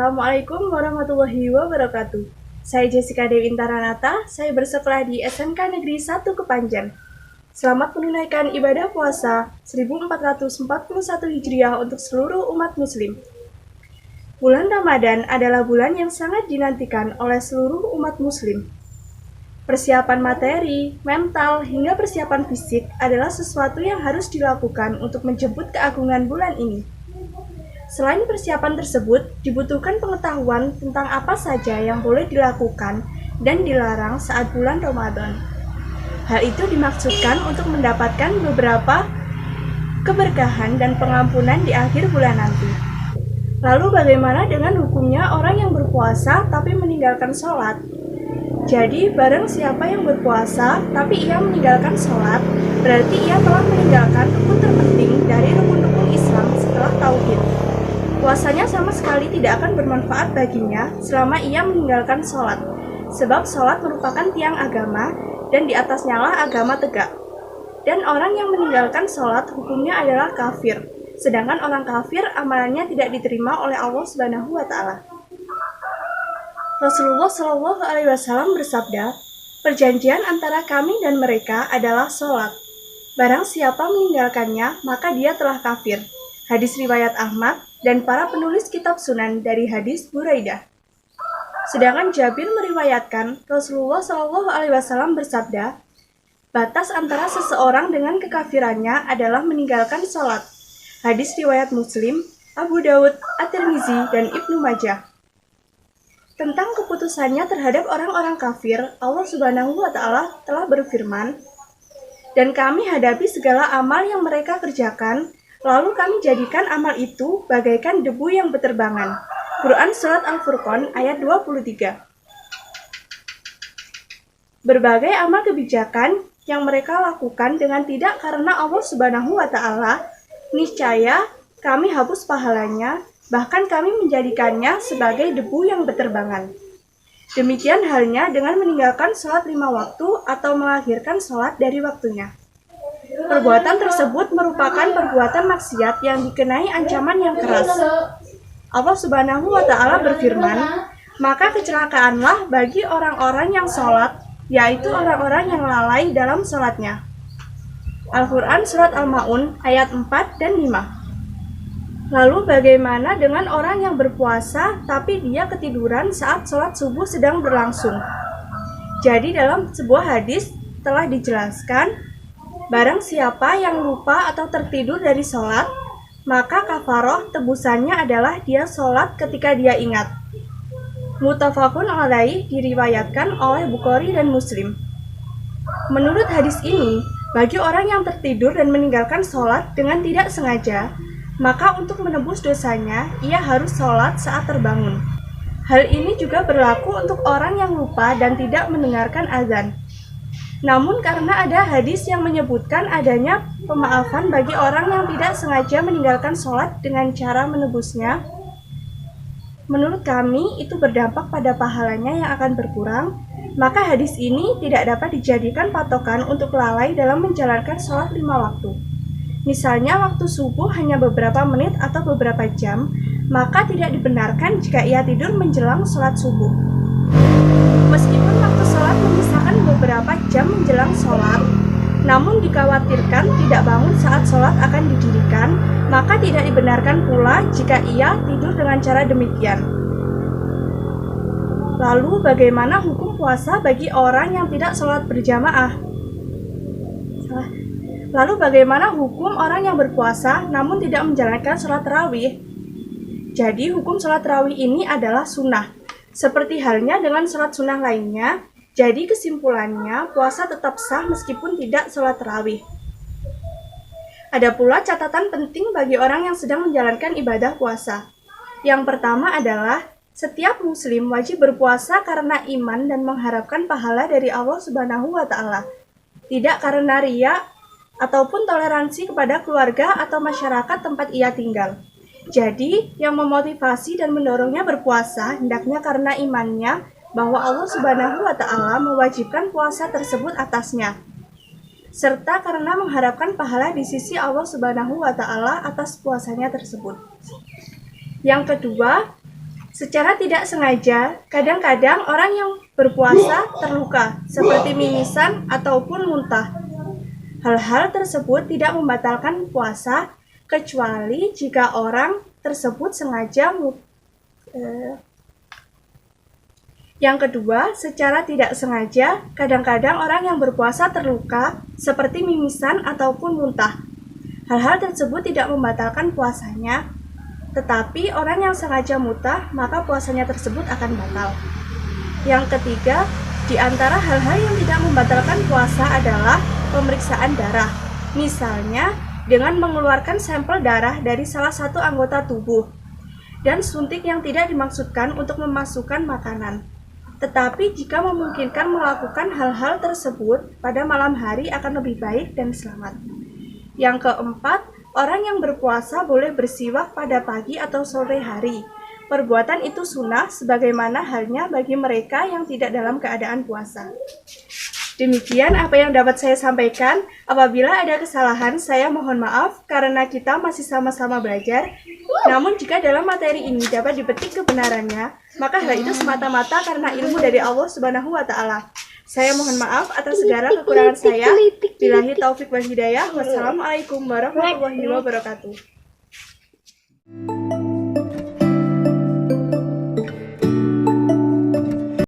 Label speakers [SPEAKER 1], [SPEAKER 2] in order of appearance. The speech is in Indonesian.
[SPEAKER 1] Assalamualaikum warahmatullahi wabarakatuh. Saya Jessica Dewi Intaranata, saya bersekolah di SMK Negeri 1 Kepanjen. Selamat menunaikan ibadah puasa 1441 Hijriah untuk seluruh umat muslim. Bulan Ramadan adalah bulan yang sangat dinantikan oleh seluruh umat muslim. Persiapan materi, mental, hingga persiapan fisik adalah sesuatu yang harus dilakukan untuk menjemput keagungan bulan ini. Selain persiapan tersebut, dibutuhkan pengetahuan tentang apa saja yang boleh dilakukan dan dilarang saat bulan Ramadan. Hal itu dimaksudkan untuk mendapatkan beberapa keberkahan dan pengampunan di akhir bulan nanti. Lalu bagaimana dengan hukumnya orang yang berpuasa tapi meninggalkan sholat? Jadi, barang siapa yang berpuasa tapi ia meninggalkan sholat, berarti ia telah meninggalkan rukun terpenting dari rukun-rukun Islam setelah tauhid. Puasanya sama sekali tidak akan bermanfaat baginya selama ia meninggalkan sholat, sebab sholat merupakan tiang agama dan di atasnya lah agama tegak. Dan orang yang meninggalkan sholat hukumnya adalah kafir, sedangkan orang kafir amalannya tidak diterima oleh Allah Subhanahu wa Ta'ala. Rasulullah Shallallahu Alaihi Wasallam bersabda, perjanjian antara kami dan mereka adalah sholat. Barang siapa meninggalkannya, maka dia telah kafir. Hadis riwayat Ahmad dan para penulis kitab Sunan dari hadis Buraidah. Sedangkan Jabir meriwayatkan Rasulullah Shallallahu Alaihi Wasallam bersabda, batas antara seseorang dengan kekafirannya adalah meninggalkan sholat. Hadis riwayat Muslim, Abu Daud, At-Tirmizi, dan Ibnu Majah. Tentang keputusannya terhadap orang-orang kafir, Allah Subhanahu wa Ta'ala telah berfirman, dan kami hadapi segala amal yang mereka kerjakan, lalu kami jadikan amal itu bagaikan debu yang berterbangan. Quran Surat Al-Furqan ayat 23. Berbagai amal kebijakan yang mereka lakukan dengan tidak karena Allah Subhanahu wa Ta'ala, niscaya kami hapus pahalanya, bahkan kami menjadikannya sebagai debu yang berterbangan. Demikian halnya dengan meninggalkan sholat 5 waktu atau melahirkan sholat dari waktunya. Perbuatan tersebut merupakan perbuatan maksiat yang dikenai ancaman yang keras. Allah Subhanahu wa Ta'ala berfirman, maka kecelakaanlah bagi orang-orang yang sholat, yaitu orang-orang yang lalai dalam sholatnya. Al-Quran Surat Al-Ma'un ayat 4 dan 5. Lalu bagaimana dengan orang yang berpuasa tapi dia ketiduran saat sholat subuh sedang berlangsung? Jadi dalam sebuah hadis telah dijelaskan, barang siapa yang lupa atau tertidur dari sholat, maka kafaroh tebusannya adalah dia sholat ketika dia ingat. Muttafaqun alaih diriwayatkan oleh Bukhari dan Muslim. Menurut hadis ini, bagi orang yang tertidur dan meninggalkan sholat dengan tidak sengaja, maka untuk menebus dosanya, ia harus sholat saat terbangun. Hal ini juga berlaku untuk orang yang lupa dan tidak mendengarkan azan. Namun karena ada hadis yang menyebutkan adanya pemaafan bagi orang yang tidak sengaja meninggalkan sholat dengan cara menebusnya, menurut kami itu berdampak pada pahalanya yang akan berkurang, maka hadis ini tidak dapat dijadikan patokan untuk lalai dalam menjalankan sholat 5 waktu. Misalnya waktu subuh hanya beberapa menit atau beberapa jam, maka tidak dibenarkan jika ia tidur menjelang sholat subuh. Meskipun waktu sholat memisahkan beberapa jam menjelang sholat, namun dikhawatirkan tidak bangun saat sholat akan didirikan, maka tidak dibenarkan pula jika ia tidur dengan cara demikian. Lalu bagaimana hukum puasa bagi orang yang tidak sholat berjamaah? Lalu bagaimana hukum orang yang berpuasa namun tidak menjalankan sholat tarawih? Jadi hukum sholat tarawih ini adalah sunnah. Seperti halnya dengan sholat sunnah lainnya, jadi kesimpulannya puasa tetap sah meskipun tidak sholat tarawih. Ada pula catatan penting bagi orang yang sedang menjalankan ibadah puasa. Yang pertama adalah, setiap muslim wajib berpuasa karena iman dan mengharapkan pahala dari Allah Subhanahu wa Ta'ala, tidak karena riya ataupun toleransi kepada keluarga atau masyarakat tempat ia tinggal. Jadi, yang memotivasi dan mendorongnya berpuasa hendaknya karena imannya bahwa Allah Subhanahu wa Ta'ala mewajibkan puasa tersebut atasnya, serta karena mengharapkan pahala di sisi Allah Subhanahu wa Ta'ala atas puasanya tersebut. Yang kedua, Secara tidak sengaja, kadang-kadang orang yang berpuasa terluka, seperti mimisan ataupun muntah. Hal-hal tersebut tidak membatalkan puasa, kecuali jika orang tersebut sengaja Yang kedua, secara tidak sengaja, kadang-kadang orang yang berpuasa terluka, seperti mimisan ataupun muntah. Hal-hal tersebut tidak membatalkan puasanya, tetapi orang yang sengaja muntah, maka puasanya tersebut akan batal. Yang ketiga, di antara hal-hal yang tidak membatalkan puasa adalah pemeriksaan darah. Misalnya, dengan mengeluarkan sampel darah dari salah satu anggota tubuh, dan suntik yang tidak dimaksudkan untuk memasukkan makanan. Tetapi jika memungkinkan melakukan hal-hal tersebut pada malam hari akan lebih baik dan selamat. Yang keempat, orang yang berpuasa boleh bersiwak pada pagi atau sore hari. Perbuatan itu sunnah sebagaimana halnya bagi mereka yang tidak dalam keadaan puasa. Demikian apa yang dapat saya sampaikan. Apabila ada kesalahan, saya mohon maaf karena kita masih sama-sama belajar. Namun jika dalam materi ini dapat dipetik kebenarannya, maka hal itu semata-mata karena ilmu dari Allah Subhanahu wa Ta'ala. Saya mohon maaf atas segala kekurangan saya. Billahi taufik wal hidayah. Wassalamualaikum warahmatullahi wabarakatuh.